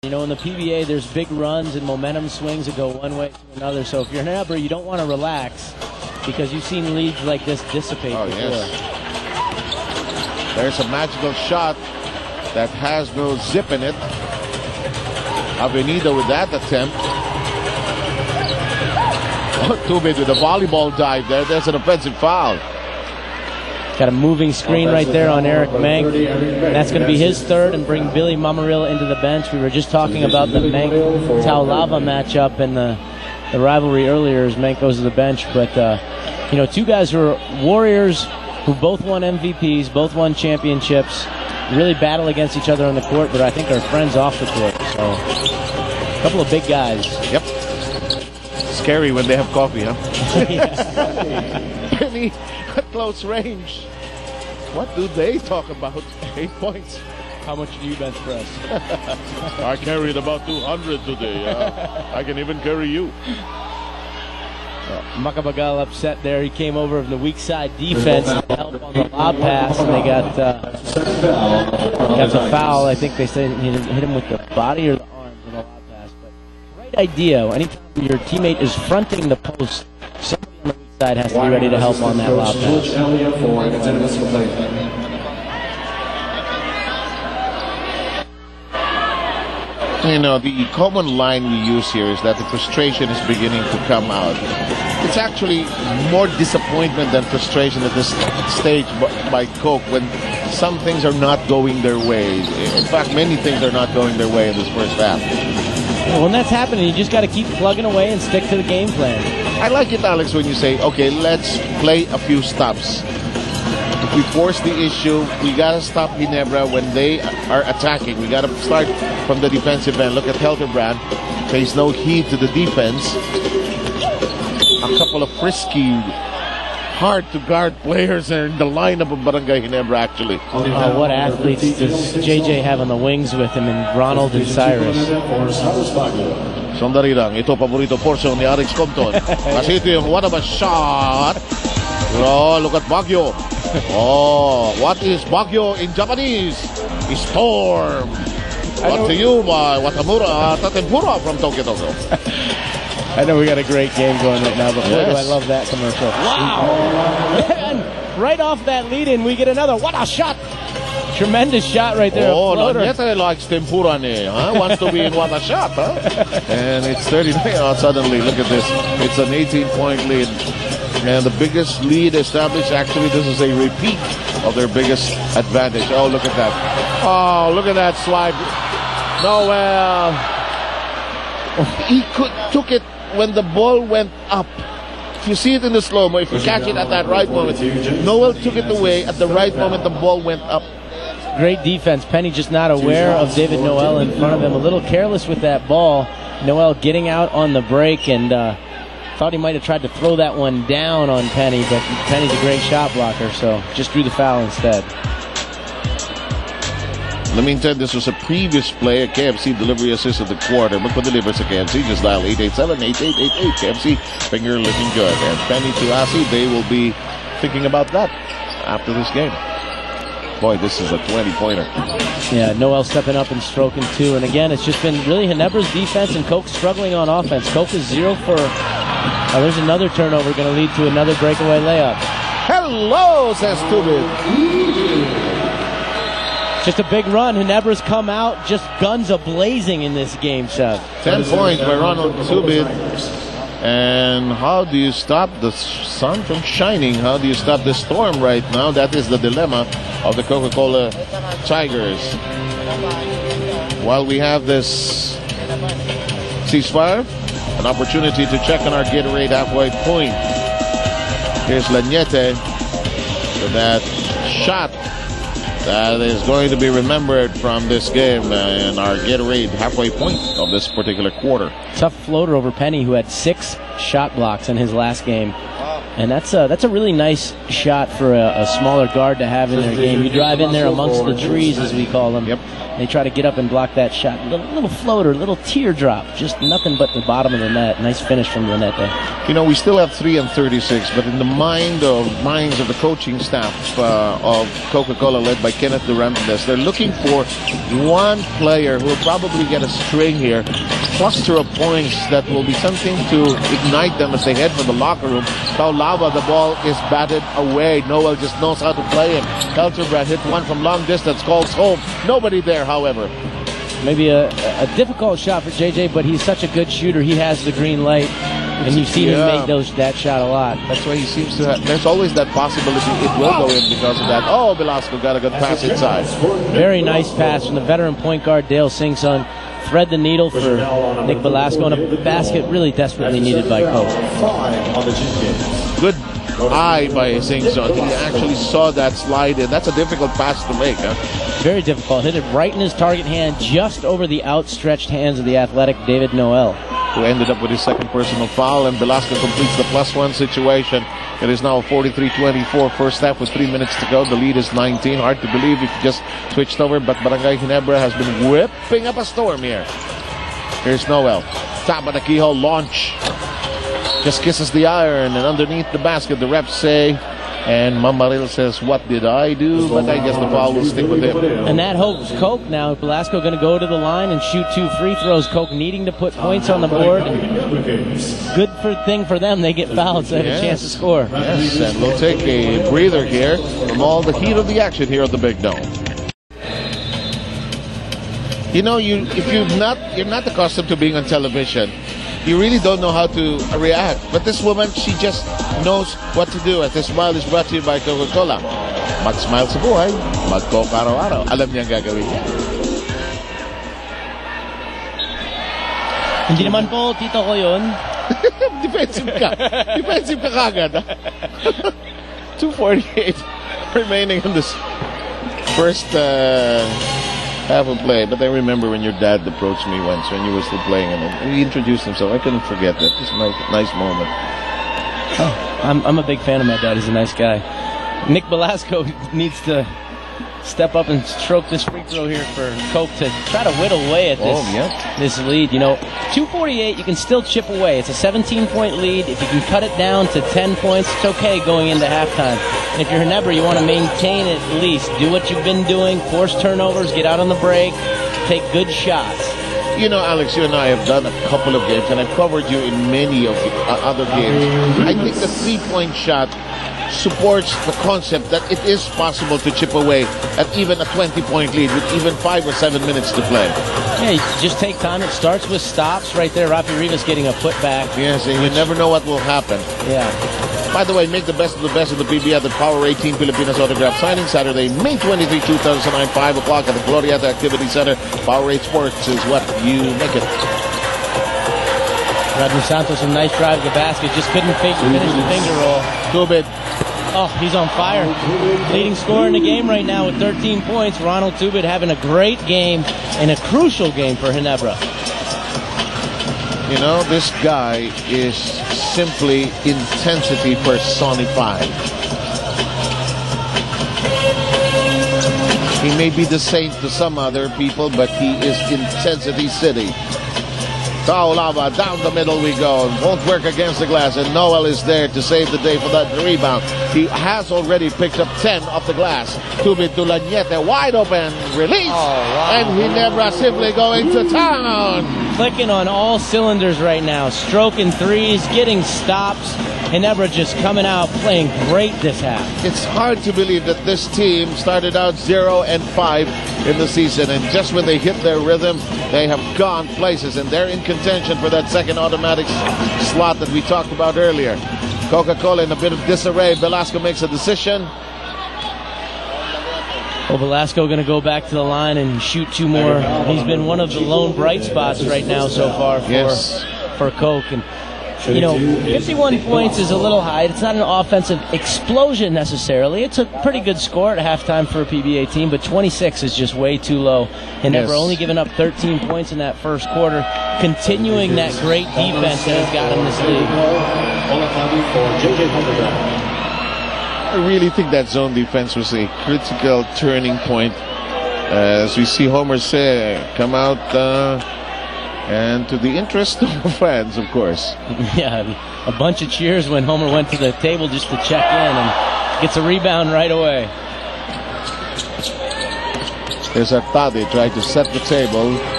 You know, in the PBA, there's big runs and momentum swings that go one way to another. So if you're Ginebra, you don't want to relax because you've seen leads like this dissipate before. Yes. There's a magical shot that has no zip in it. Avenida with that attempt. Oh, Tubid with a volleyball dive there. There's an offensive foul. Got a moving screen right there on Eric Menk. That's going to be his third and bring Billy Mamaril into the bench. We were just talking about the Menk-Taulava matchup and the rivalry earlier as Menk goes to the bench. But, you know, two guys who are warriors who both won MVPs, both won championships, really battle against each other on the court, but I think are friends off the court. So, a couple of big guys. Yep. Scary when they have coffee, huh? Penny at close range. What do they talk about? 8 points. How much do you bench press? I carried about 200 today. I can even carry you. Makabagal upset there. He came over from the weak side defense to help on the lob pass, and they got a foul. I think they said he hit him with the body or the arms on the lob pass. But right idea. Anytime your teammate is fronting the post, somebody on the weak side has to be ready to help on that lob pass. You know, the common line we use here is that the frustration is beginning to come out. It's actually more disappointment than frustration at this stage by Coke when some things are not going their way. In fact, many things are not going their way in this first half. Well, when that's happening, you just got to keep plugging away and stick to the game plan. I like it, Alex, when you say, okay, let's play a few stops. If we force the issue, we got to stop Ginebra when they are attacking. We got to start from the defensive end. Look at Helterbrand. Pays no heed to the defense. A couple of frisky, hard-to-guard players are in the lineup of Barangay Ginebra, actually. What athletes does JJ have on the wings with him, and Ronald and Cyrus? Sandali lang. Ito, paborito portion ni Alex Compton. Kasi ito yung what of a shot. Oh, look at Baguio. Oh, what is Baguio in Japanese? Storm. But to you, Watamura Tatempura from Tokyo. I know we got a great game going right now, but boy, do I love that commercial. Wow! And right off that lead-in, we get another. What a shot! Tremendous shot right there. Oh, Lanyete likes tempura ne, huh? Wants to be in what a shot, huh? And it's 39. Oh, suddenly, look at this. It's an 18-point lead. And the biggest lead established, actually, this is a repeat of their biggest advantage. Oh, look at that. Oh, look at that slide. Noel. He took it when the ball went up. If you see it in the slow-mo, if you catch it at that right moment, Noel took it away at the right moment, the ball went up. Great defense. Penny just not aware of David Noel in front of him. A little careless with that ball. Noel getting out on the break and thought he might have tried to throw that one down on Penny, but Penny's a great shot blocker, so just drew the foul instead. In the meantime, this was a previous play, a KFC delivery assist of the quarter. Magpa-deliver sa KFC, just dial 887-8888. KFC, finger looking good. And Penny to Asi, they will be thinking about that after this game. Boy, this is a 20-pointer. Yeah, Noel stepping up and stroking too. And again, it's just been really Ginebra's defense and Coke struggling on offense. Coke is 0 for... Oh, there's another turnover going to lead to another breakaway layup. Hello, says Tubid. Just a big run. Ginebra's come out just guns a-blazing in this game, Seth. 10 points by Ronald Tubid. And how do you stop the sun from shining? How do you stop the storm right now? That is the dilemma of the Coca-Cola Tigers. While we have this ceasefire, an opportunity to check on our Gatorade halfway point. Here's Lanyete with that shot that is going to be remembered from this game and our Gatorade halfway point of this particular quarter. Tough floater over Penny, who had 6 shot blocks in his last game. And that's a really nice shot for a smaller guard to have in their game. You drive in there amongst the trees, as we call them. Yep. They try to get up and block that shot. Little floater, little teardrop. Just nothing but the bottom of the net. Nice finish from Lynette. You know, we still have 3 and 36, but in the minds of the coaching staff of Coca-Cola, led by Kenneth Durantes. They're looking for one player who will probably get a string here, cluster of points that will be something to ignite them as they head for the locker room. Taulava, the ball is batted away. Noel just knows how to play it. Helterbrand hit one from long distance, calls home. Nobody there, however. Maybe a difficult shot for JJ, but he's such a good shooter. He has the green light, and you've seen him make that shot a lot. That's why he seems to have, there's always that possibility it will go in because of that. Oh, Velasco got a good pass inside. Very nice pass from the veteran point guard, Dale Singson. Thread the needle for Nick Velasco, and a basket really desperately needed by Coke. Good eye by Singson. He actually saw that slide in. That's a difficult pass to make, huh? Very difficult. Hit it right in his target hand, just over the outstretched hands of the athletic David Noel, who ended up with his second personal foul, and Velasco completes the +1 situation. It is now 43-24 first half with 3 minutes to go. The lead is 19. Hard to believe if you just switched over, but Barangay Ginebra has been whipping up a storm here. Here's Noel. Top of the keyhole launch. Just kisses the iron, and underneath the basket, the refs say, and Mamaril says, what did I do? But I guess the foul will stick with him. And that hopes Coke now. Velasco going to go to the line and shoot 2 free throws. Coke needing to put points on the board. Good thing for them. They get fouled, so they have a chance to score. Yes, and we'll take a breather here from all the heat of the action here at the Big Dome. You know, if you're not accustomed to being on television, you really don't know how to react. But this woman, she just knows what to do. At this smile is brought to you by Coca-Cola. Mag-smile sa buhay, mag-Coke araw-araw. Alam niya ang gagawin niya. Hindi naman po, tito ko yun. Defensive ka. Defensive ka kagad. 2:48 remaining in this first half of play. But I remember when your dad approached me once when you were still playing, and he introduced himself. I couldn't forget that. It's a nice moment. Oh, I'm a big fan of my dad. He's a nice guy. Nick Velasco needs to step up and stroke this free throw here for Coke to try to whittle away at this lead. You know, 2:48, you can still chip away. It's a 17-point lead. If you can cut it down to 10 points, it's okay going into halftime. And if you're Ginebra, you want to maintain it at least. Do what you've been doing, force turnovers, get out on the break, take good shots. You know, Alex, you and I have done a couple of games, and I've covered you in many of the other games. I think the three-point shot supports the concept that it is possible to chip away at even a 20-point lead with even 5 or 7 minutes to play. Yeah, you just take time. It starts with stops right there. Rafi Rivas getting a putback. Yes, and you never know what will happen. Yeah. By the way, make the best of the PBA at the Power 18 Pilipinas Autograph Signing Saturday, May 23, 2009, 5 o'clock at the Glorieta Activity Center. Power 8 Sports is what you make it. Rodney Santos, a nice drive to the basket. Just couldn't finish the finger roll. Tubit. Oh, he's on fire. Leading scorer in the game right now with 13 points. Ronald Tubit having a great game and a crucial game for Ginebra. You know, this guy is simply intensity personified. He may be the saint to some other people, but he is Intensity City. Taulava, down the middle we go. Won't work against the glass, and Noel is there to save the day for that rebound. He has already picked up 10 off the glass. Tubit to Laniete, wide open, release, and Ginebra simply going to town. Clicking on all cylinders right now, stroking threes, getting stops. Ginebra just coming out, playing great this half. It's hard to believe that this team started out 0-5 in the season, and just when they hit their rhythm, they have gone places, and they're in contention for that second automatic slot that we talked about earlier. Coca-Cola in a bit of disarray. Velasco makes a decision. Well, Velasco going to go back to the line and shoot 2 more. He's been one of the lone bright spots right now so far for Coke. And you know, 51 points is a little high. It's not an offensive explosion necessarily. It's a pretty good score at halftime for a PBA team, but 26 is just way too low. And never only given up 13 points in that first quarter, continuing that great defense that has got him this league. I really think that zone defense was a critical turning point. As we see Homer say, come out and to the interest of the fans, of course. Yeah, a bunch of cheers when Homer went to the table just to check in and gets a rebound right away. Here's Artadi trying to set the table.